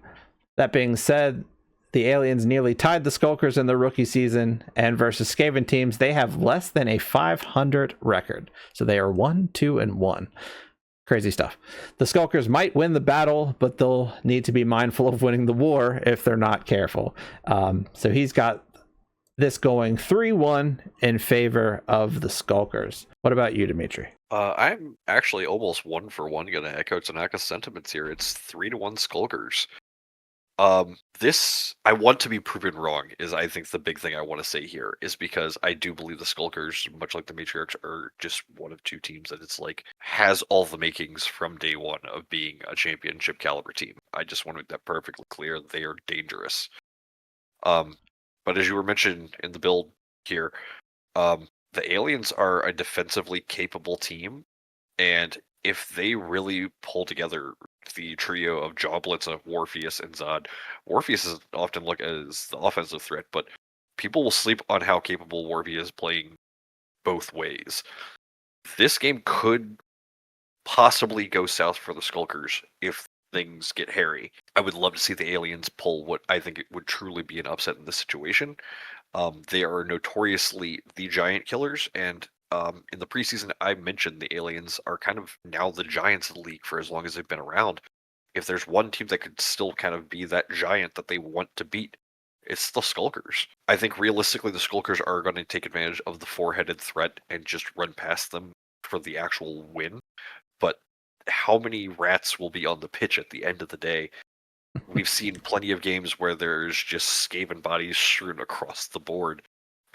That being said, the aliens nearly tied the Skulkers in their rookie season, and versus Skaven teams, they have less than a 500 record. So they are 1-2-1. Crazy stuff. The Skulkers might win the battle, but they'll need to be mindful of winning the war if they're not careful. So he's got this going 3-1 in favor of the Skulkers. What about you, Dimitri? I'm actually almost 1-for-1 going to echo Tanaka's sentiments here. It's 3-1 Skulkers. This, I want to be proven wrong, is I think the big thing I want to say here, is because I do believe the Skulkers, much like the Matriarchs, are just one of 2 teams that it's like, has all the makings from day one of being a championship caliber team. I just want to make that perfectly clear. They are dangerous. But as you were mentioned in the build here, the aliens are a defensively capable team, and if they really pull together the trio of Joblets of Warpheus and Zod, Warpheus is often looked as the offensive threat, but people will sleep on how capable Warpheus is playing both ways. This game could possibly go south for the Skulkers if things get hairy. I would love to see the aliens pull what I think it would truly be an upset in this situation. They are notoriously the giant killers, and in the preseason, I mentioned the aliens are kind of now the giants of the league for as long as they've been around. If there's one team that could still kind of be that giant that they want to beat, it's the Skulkers. I think realistically, the Skulkers are going to take advantage of the 4-headed threat and just run past them for the actual win. But how many rats will be on the pitch at the end of the day? We've seen plenty of games where there's just Skaven bodies strewn across the board.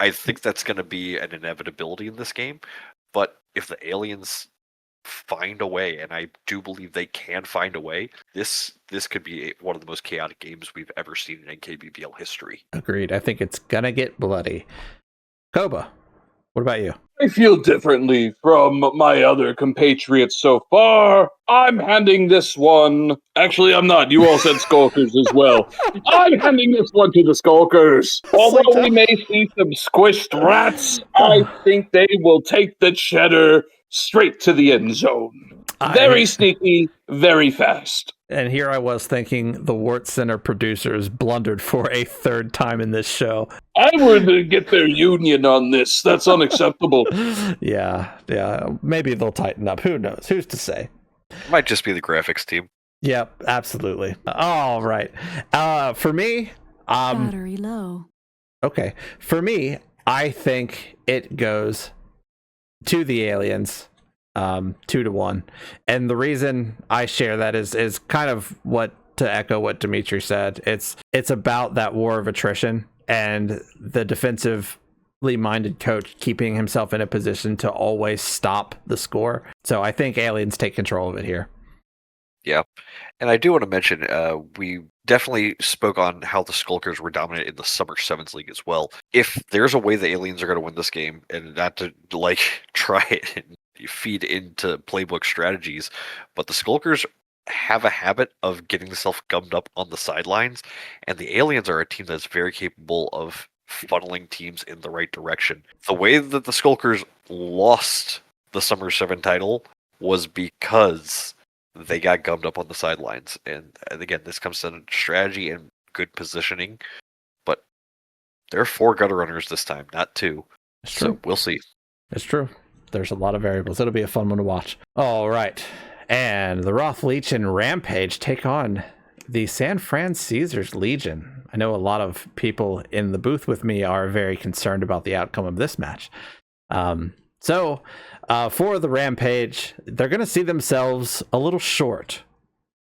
I think that's going to be an inevitability in this game, but if the aliens find a way, and I do believe they can find a way, this could be one of the most chaotic games we've ever seen in NKBBL history. Agreed. I think it's going to get bloody. Koba, what about you? I feel differently from my other compatriots so far. I'm handing this one... Actually, I'm not. You all said Skulkers as well. I'm handing this one to the Skulkers. Although we may see some squished rats, I think they will take the cheddar straight to the end zone. Very sneaky, very fast. And here I was thinking the Wartscenter producers blundered for a 3rd time in this show. I would get their union on this. That's unacceptable. Yeah. Maybe they'll tighten up. Who knows? Who's to say? Might just be the graphics team. Yep, absolutely. All right. For me, battery low. Okay. For me, I think it goes to the aliens. 2-1, and the reason I share that is kind of to echo what Dimitri said. It's about that war of attrition and the defensive minded coach keeping himself in a position to always stop the score. So I think Aliens take control of it here. Yeah. And I do want to mention, we definitely spoke on how the Skulkers were dominant in the Summer Sevens League as well. If there's a way the Aliens are going to win this game, and not to like try it and feed into playbook strategies, but the Skulkers have a habit of getting themselves gummed up on the sidelines, and the Aliens are a team that's very capable of funneling teams in the right direction. The way that the Skulkers lost the Summer 7 title was because they got gummed up on the sidelines. And again, this comes to strategy and good positioning, but there are 4 gutter runners this time, not 2. So we'll see. It's true. There's a lot of variables. It'll be a fun one to watch. All right. And the Roth Leech and Rampage take on the San Fran Caesars Legion. I know a lot of people in the booth with me are very concerned about the outcome of this match. So for the Rampage, they're going to see themselves a little short,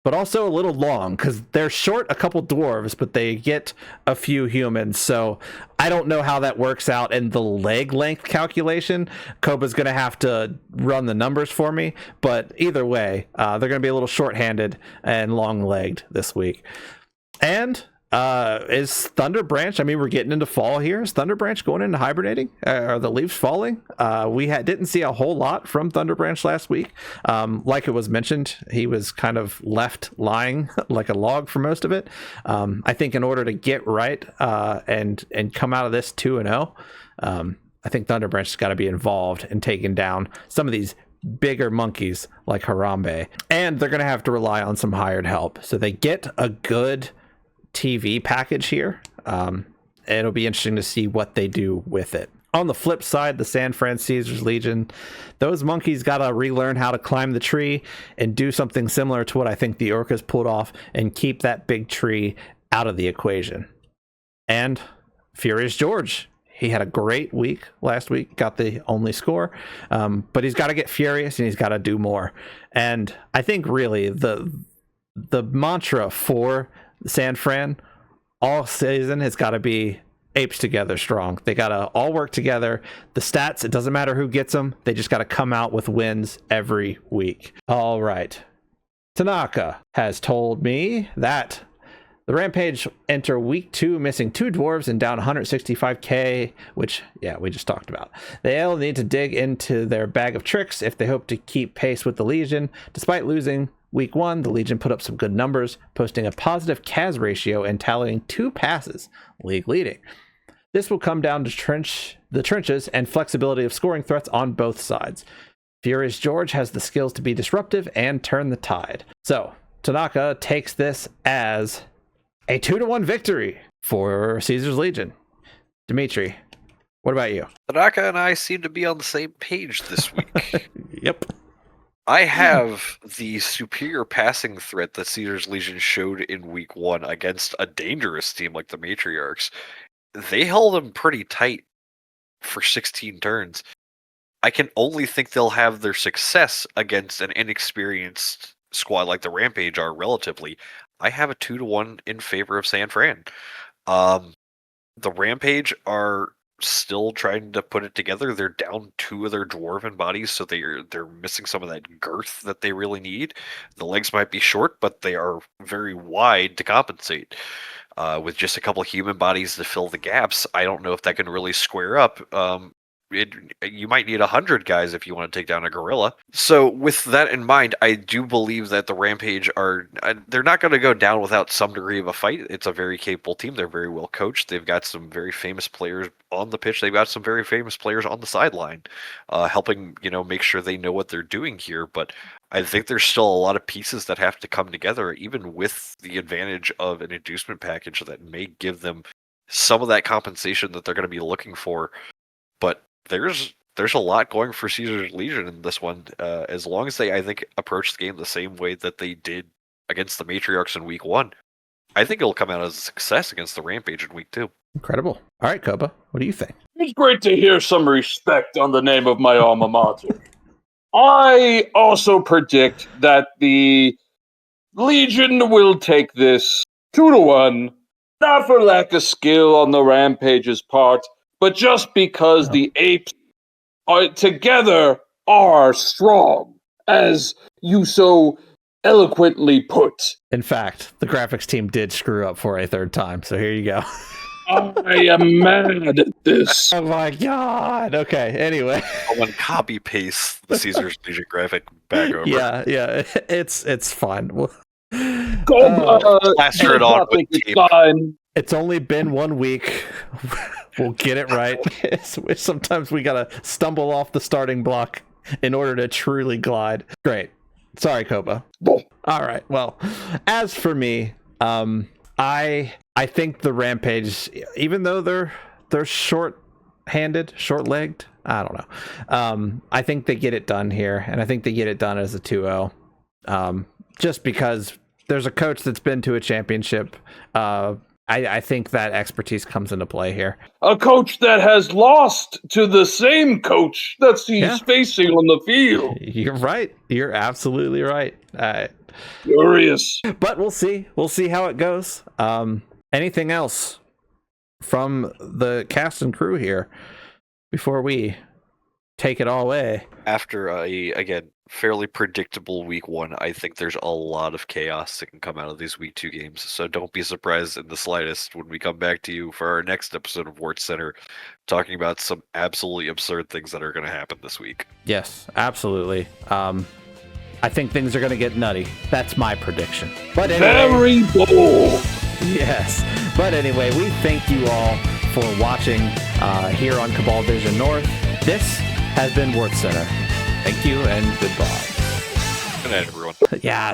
but also a little long, because they're short a couple dwarves, but they get a few humans. So I don't know how that works out in the leg length calculation. Koba's going to have to run the numbers for me, but either way, they're going to be a little short-handed and long-legged this week. And is Thunder Branch, I mean, we're getting into fall here. Is Thunder Branch going into hibernating? Are the leaves falling? We didn't see a whole lot from Thunder Branch last week. Like it was mentioned, he was kind of left lying like a log for most of it. I think in order to get right and come out of this 2-0, I think Thunder Branch has got to be involved in taking down some of these bigger monkeys like Harambe. And they're going to have to rely on some hired help. So they get a good TV package here. It'll be interesting to see what they do with it. On the flip side, the San Fran Caesars Legion, those monkeys got to relearn how to climb the tree and do something similar to what I think the Orcas pulled off and keep that big tree out of the equation. And Furious George, he had a great week last week, got the only score, but he's got to get furious and he's got to do more. And I think really the mantra for San Fran all season has got to be apes together strong. They got to all work together. The stats, it doesn't matter who gets them. They just got to come out with wins every week. All right. Tanaka has told me that the Rampage enter week 2 missing 2 dwarves and down 165k, which, yeah, we just talked about. They'll need to dig into their bag of tricks if they hope to keep pace with the Legion. Despite losing week 1, the Legion put up some good numbers, posting a positive CAS ratio and tallying 2 passes, league leading. This will come down to the trenches and flexibility of scoring threats on both sides. Furious George has the skills to be disruptive and turn the tide. So, Tanaka takes this as a 2-1 victory for Caesars Legion. Dimitri, what about you? Tanaka and I seem to be on the same page this week. Yep. I have the superior passing threat that Caesars Legion showed in week 1 against a dangerous team like the Matriarchs. They held them pretty tight for 16 turns. I can only think they'll have their success against an inexperienced squad like the Rampage are relatively. I have a 2-1 in favor of San Fran. The Rampage are still trying to put it together. They're down 2 of their dwarven bodies, so they're missing some of that girth that they really need. The legs might be short, but they are very wide to compensate. With just a couple of human bodies to fill the gaps, I don't know if that can really square up. You might need 100 guys if you want to take down a gorilla. So with that in mind, I do believe that the Rampage they're not going to go down without some degree of a fight. It's a very capable team. They're very well coached. They've got some very famous players on the pitch. They've got some very famous players on the sideline, helping, make sure they know what they're doing here. But I think there's still a lot of pieces that have to come together, even with the advantage of an inducement package that may give them some of that compensation that they're going to be looking for. But there's a lot going for Caesars Legion in this one, as long as they, I think, approach the game the same way that they did against the Matriarchs in week 1. I think it'll come out as a success against the Rampage in week 2. Incredible. All right, Koba, what do you think? It's great to hear some respect on the name of my alma mater. I also predict that the Legion will take this 2-1, not for lack of skill on the Rampage's part, but just because the apes are together are strong, as you so eloquently put. In fact, the graphics team did screw up for a third time, so here you go. I am mad at this. Oh my god. Okay, anyway. Someone copy paste the Caesar's Legion graphic back over. Yeah, it's fine. Plaster it on with It's tape. fine. It's only been 1 week. We'll get it right. Sometimes we gotta stumble off the starting block in order to truly glide. Great. Sorry, Koba. All right. Well, as for me, I think the Rampage, even though they're short-handed, short-legged, I don't know. I think they get it done here, and I think they get it done as a 2-0. Just because there's a coach that's been to a championship. I think that expertise comes into play here. A coach that has lost to the same coach that he's facing on the field. You're right. You're absolutely right. Curious. But we'll see. We'll see how it goes. Anything else from the cast and crew here before we take it all away? After again, fairly predictable week 1, I think there's a lot of chaos that can come out of these week 2 games. So don't be surprised in the slightest when we come back to you for our next episode of Wartscenter, talking about some absolutely absurd things that are going to happen this week. Yes, absolutely. I think things are going to get nutty. That's my prediction. But anyway, Very bold. Yes. But anyway, we thank you all for watching here on Cabal Vision North. This has been Wartscenter. Thank you and goodbye. Good night, everyone. Yeah.